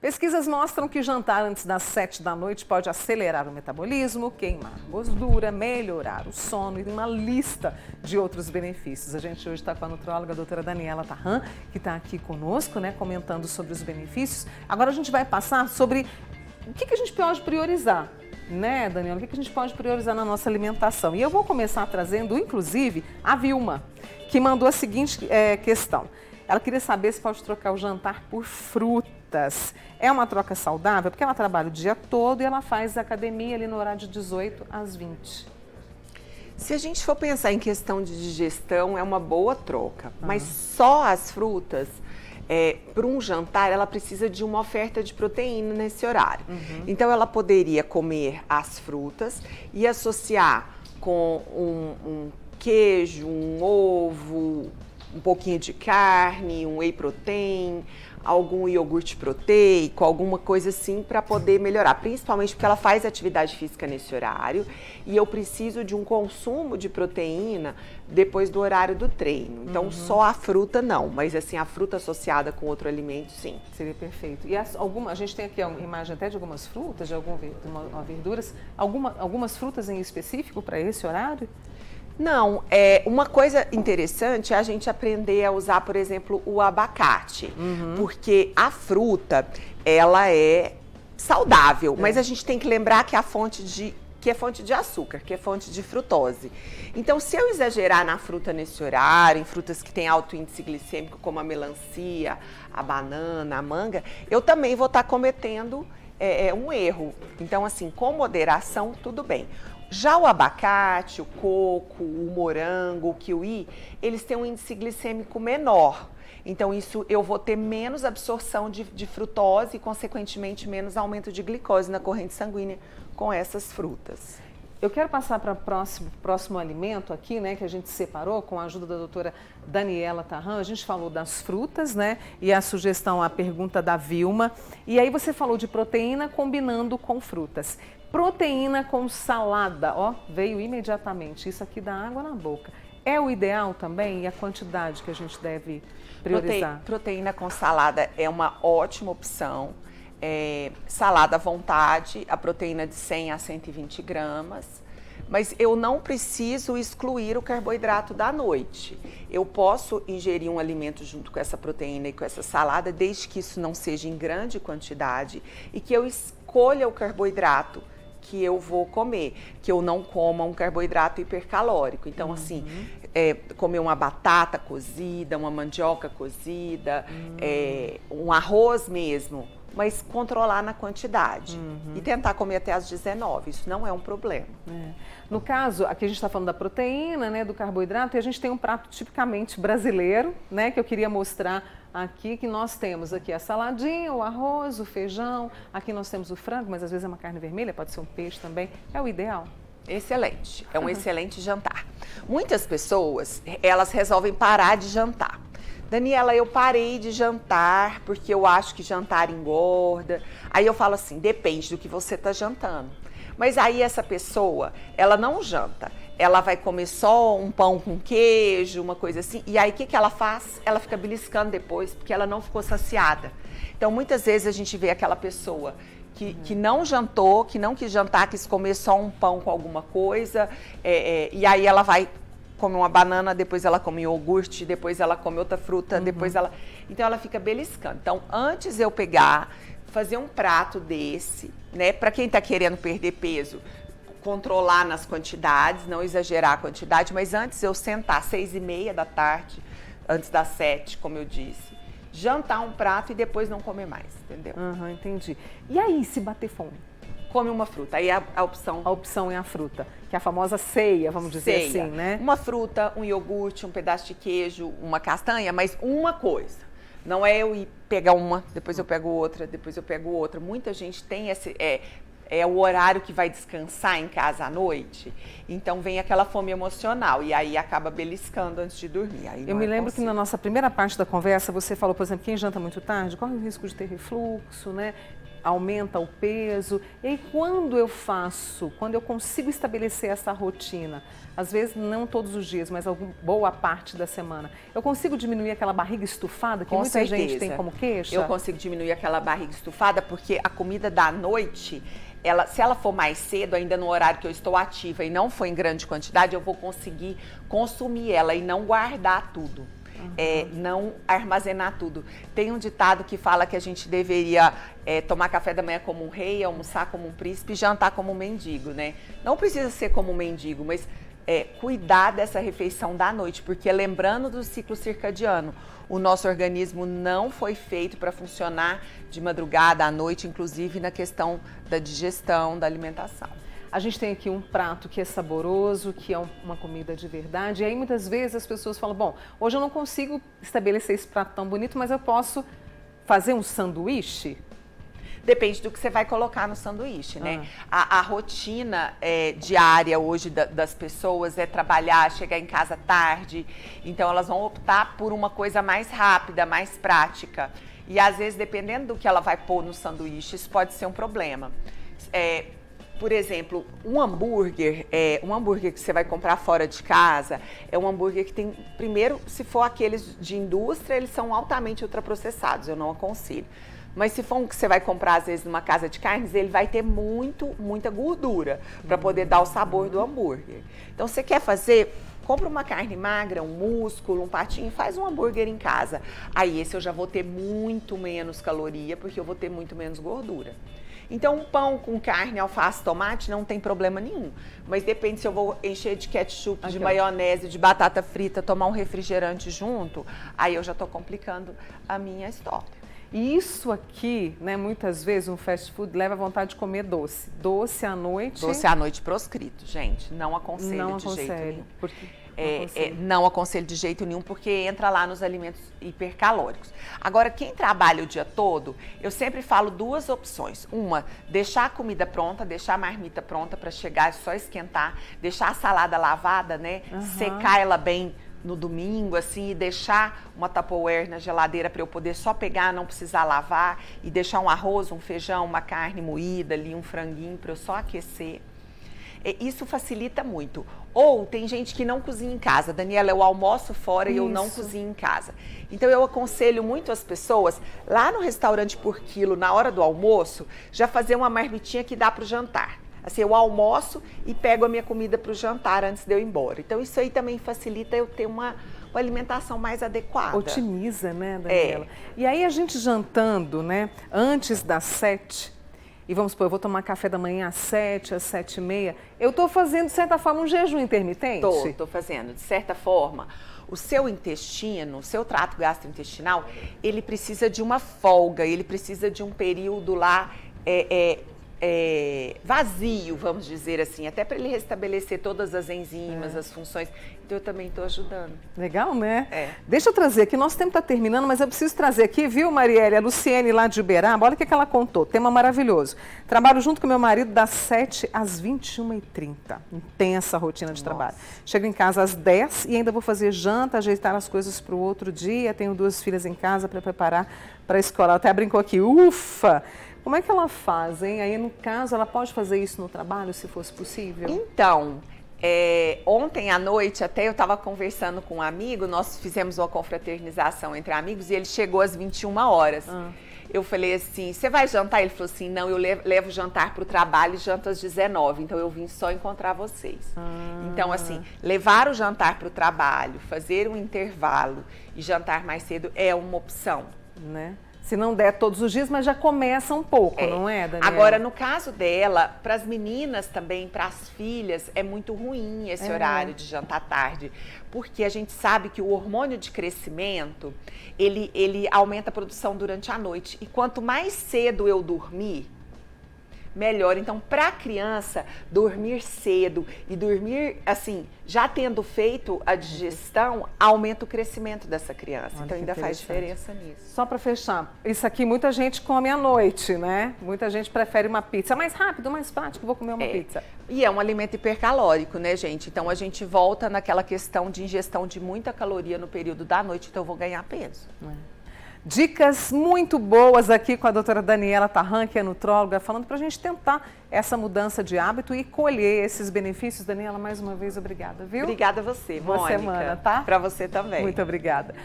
Pesquisas mostram que jantar antes das 7 da noite pode acelerar o metabolismo, queimar gordura, melhorar o sono e uma lista de outros benefícios. A gente hoje está com a nutróloga a doutora Daniela Tarran, que está aqui conosco, né, comentando sobre os benefícios. Agora a gente vai passar sobre o que a gente pode priorizar, né, Daniela? O que a gente pode priorizar na nossa alimentação? E eu vou começar trazendo, inclusive, a Vilma, que mandou a seguinte questão. Ela queria saber se pode trocar o jantar por frutas. É uma troca saudável? Porque ela trabalha o dia todo e ela faz academia ali no horário de 18 às 20. Se a gente for pensar em questão de digestão, é uma boa troca. Mas só as frutas, para um jantar, ela precisa de uma oferta de proteína nesse horário. Então, ela poderia comer as frutas e associar com um queijo, um ovo, um pouquinho de carne, um whey protein, algum iogurte proteico, alguma coisa assim para poder melhorar. Principalmente porque ela faz atividade física nesse horário e eu preciso de um consumo de proteína depois do horário do treino. Então, só a fruta não, mas assim, a fruta associada com outro alimento, sim. Seria perfeito. E a gente tem aqui a imagem até de algumas frutas, de verduras, algumas frutas em específico para esse horário? Não, uma coisa interessante é a gente aprender a usar, por exemplo, o abacate, porque a fruta, ela é saudável, mas a gente tem que lembrar que é fonte de açúcar, que é fonte de frutose. Então, se eu exagerar na fruta nesse horário, em frutas que têm alto índice glicêmico, como a melancia, a banana, a manga, eu também vou estar cometendo um erro. Então, assim, com moderação, tudo bem. Já o abacate, o coco, o morango, o kiwi, eles têm um índice glicêmico menor. Então, isso eu vou ter menos absorção de frutose e, consequentemente, menos aumento de glicose na corrente sanguínea com essas frutas. Eu quero passar para o próximo alimento aqui, né, que a gente separou com a ajuda da doutora Daniela Tarran. A gente falou das frutas, né, e a sugestão, a pergunta da Vilma. E aí você falou de proteína combinando com frutas. Proteína com salada, ó, veio imediatamente. Isso aqui dá água na boca. É o ideal também e a quantidade que a gente deve priorizar? Proteína com salada é uma ótima opção. Salada à vontade, a proteína de 100 a 120 gramas. Mas eu não preciso excluir o carboidrato da noite. Eu posso ingerir um alimento junto com essa proteína e com essa salada, desde que isso não seja em grande quantidade e que eu escolha o carboidrato que eu vou comer, que eu não coma um carboidrato hipercalórico. Então, assim, comer uma batata cozida, uma mandioca cozida, um arroz mesmo, mas controlar na quantidade e tentar comer até às 19, isso não é um problema. No caso, aqui a gente está falando da proteína, né, do carboidrato, e a gente tem um prato tipicamente brasileiro, né, que eu queria mostrar aqui, que nós temos aqui a saladinha, o arroz, o feijão, aqui nós temos o frango, mas às vezes é uma carne vermelha, pode ser um peixe também, é o ideal. Excelente, é um excelente jantar. Muitas pessoas, elas resolvem parar de jantar. Daniela, eu parei de jantar porque eu acho que jantar engorda. Aí eu falo assim, depende do que você está jantando. Mas aí essa pessoa, ela não janta. Ela vai comer só um pão com queijo, uma coisa assim. E aí o que ela faz? Ela fica beliscando depois porque ela não ficou saciada. Então muitas vezes a gente vê aquela pessoa que não jantou, que não quis jantar, quis comer só um pão com alguma coisa. E aí ela vai come uma banana, depois ela come iogurte, depois ela come outra fruta, depois ela... Então, ela fica beliscando. Então, antes eu fazer um prato desse, né? Para quem tá querendo perder peso, controlar nas quantidades, não exagerar a quantidade, mas antes eu sentar às 6h30 da tarde, antes das 7, como eu disse, jantar um prato e depois não comer mais, entendeu? Entendi. E aí, se bater fome? Come uma fruta, aí a opção... A opção é a fruta, que é a famosa ceia, vamos dizer assim, né? Uma fruta, um iogurte, um pedaço de queijo, uma castanha, mas uma coisa. Não é eu ir pegar uma, depois eu pego outra, depois eu pego outra. Muita gente tem esse... É o horário que vai descansar em casa à noite, então vem aquela fome emocional e aí acaba beliscando antes de dormir. Aí eu me lembro que na nossa primeira parte da conversa você falou, por exemplo, quem janta muito tarde corre o risco de ter refluxo, né? aumenta o peso. E aí, quando eu consigo estabelecer essa rotina, às vezes não todos os dias, mas boa parte da semana, eu consigo diminuir aquela barriga estufada que muita gente tem como queixa? Eu consigo diminuir aquela barriga estufada porque a comida da noite, se ela for mais cedo, ainda no horário que eu estou ativa e não for em grande quantidade, eu vou conseguir consumir ela e não guardar tudo. Não armazenar tudo. Tem um ditado que fala que a gente deveria tomar café da manhã como um rei, almoçar como um príncipe e jantar como um mendigo, né? Não precisa ser como um mendigo, mas cuidar dessa refeição da noite, porque lembrando do ciclo circadiano, o nosso organismo não foi feito para funcionar de madrugada à noite, inclusive na questão da digestão, da alimentação. A gente tem aqui um prato que é saboroso, que é uma comida de verdade. E aí muitas vezes as pessoas falam, bom, hoje eu não consigo estabelecer esse prato tão bonito, mas eu posso fazer um sanduíche? Depende do que você vai colocar no sanduíche, né? A rotina diária hoje das pessoas é trabalhar, chegar em casa tarde. Então elas vão optar por uma coisa mais rápida, mais prática. E às vezes, dependendo do que ela vai pôr no sanduíche, isso pode ser um problema. Por exemplo, um hambúrguer que você vai comprar fora de casa, é um hambúrguer que tem, primeiro, se for aqueles de indústria, eles são altamente ultraprocessados, eu não aconselho. Mas se for um que você vai comprar, às vezes, numa casa de carnes, ele vai ter muita gordura para poder dar o sabor do hambúrguer. Então, você quer fazer, compra uma carne magra, um músculo, um patinho e faz um hambúrguer em casa. Aí, esse eu já vou ter muito menos caloria, porque eu vou ter muito menos gordura. Então, um pão com carne, alface, tomate, não tem problema nenhum. Mas depende se eu vou encher de ketchup, de maionese, de batata frita, tomar um refrigerante junto, aí eu já estou complicando a minha história. E isso aqui, né, muitas vezes um fast food leva a vontade de comer doce. Doce à noite. Doce à noite proscrito, gente. Não aconselho de jeito nenhum. Não aconselho de jeito nenhum, porque entra lá nos alimentos hipercalóricos. Agora, quem trabalha o dia todo, eu sempre falo duas opções. Uma, deixar a comida pronta, deixar a marmita pronta para chegar, só esquentar, deixar a salada lavada, né? Secar ela bem no domingo, assim, e deixar uma Tupperware na geladeira para eu poder só pegar, não precisar lavar, e deixar um arroz, um feijão, uma carne moída ali, um franguinho para eu só aquecer. Isso facilita muito. Ou tem gente que não cozinha em casa. Daniela, eu almoço fora e eu não cozinho em casa. Então eu aconselho muito as pessoas, lá no restaurante por quilo, na hora do almoço, já fazer uma marmitinha que dá para o jantar. Assim, eu almoço e pego a minha comida para o jantar antes de eu ir embora. Então isso aí também facilita eu ter uma alimentação mais adequada. Otimiza, né, Daniela? E aí a gente jantando, né, antes das 7, e vamos supor, eu vou tomar café da manhã às 7, às 7h30, eu estou fazendo, de certa forma, um jejum intermitente? Estou fazendo. De certa forma, o seu intestino, o seu trato gastrointestinal, ele precisa de uma folga, ele precisa de um período lá vazio, vamos dizer assim, até para ele restabelecer todas as enzimas, as funções. Então eu também estou ajudando. Legal, né? Deixa eu trazer aqui, nosso tempo está terminando, mas eu preciso trazer aqui, viu, Marielle, a Luciene lá de Uberaba, olha o que ela contou, tema maravilhoso. Trabalho junto com meu marido das 7 às 21h30, intensa rotina de trabalho. Chego em casa às 10 e ainda vou fazer janta, ajeitar as coisas para o outro dia, tenho 2 filhas em casa para preparar para a escola. Ela até brincou aqui, ufa! Como é que ela faz, hein? Aí, no caso, ela pode fazer isso no trabalho, se fosse possível? Então, ontem à noite, até eu estava conversando com um amigo, nós fizemos uma confraternização entre amigos e ele chegou às 21h. Eu falei assim, você vai jantar? Ele falou assim, não, eu levo jantar para o trabalho e janto às 19h, então eu vim só encontrar vocês. Então, assim, levar o jantar para o trabalho, fazer um intervalo e jantar mais cedo é uma opção. Né? Se não der todos os dias, mas já começa um pouco, não é, Daniela? Agora, no caso dela, para as meninas também, para as filhas, é muito ruim esse horário de jantar tarde. Porque a gente sabe que o hormônio de crescimento, ele aumenta a produção durante a noite. E quanto mais cedo eu dormir, melhor. Então, para a criança, dormir cedo e dormir, assim, já tendo feito a digestão, aumenta o crescimento dessa criança. Olha, então, ainda faz diferença nisso. Só para fechar, isso aqui muita gente come à noite, né? Muita gente prefere uma pizza mais rápido, mais prático, vou comer uma pizza. E é um alimento hipercalórico, né, gente? Então, a gente volta naquela questão de ingestão de muita caloria no período da noite, então eu vou ganhar peso. Dicas muito boas aqui com a doutora Daniela Tarran, que é nutróloga, falando para a gente tentar essa mudança de hábito e colher esses benefícios. Daniela, mais uma vez, obrigada, viu? Obrigada a você, Boa Mônica. semana, tá? Para você também. Muito obrigada.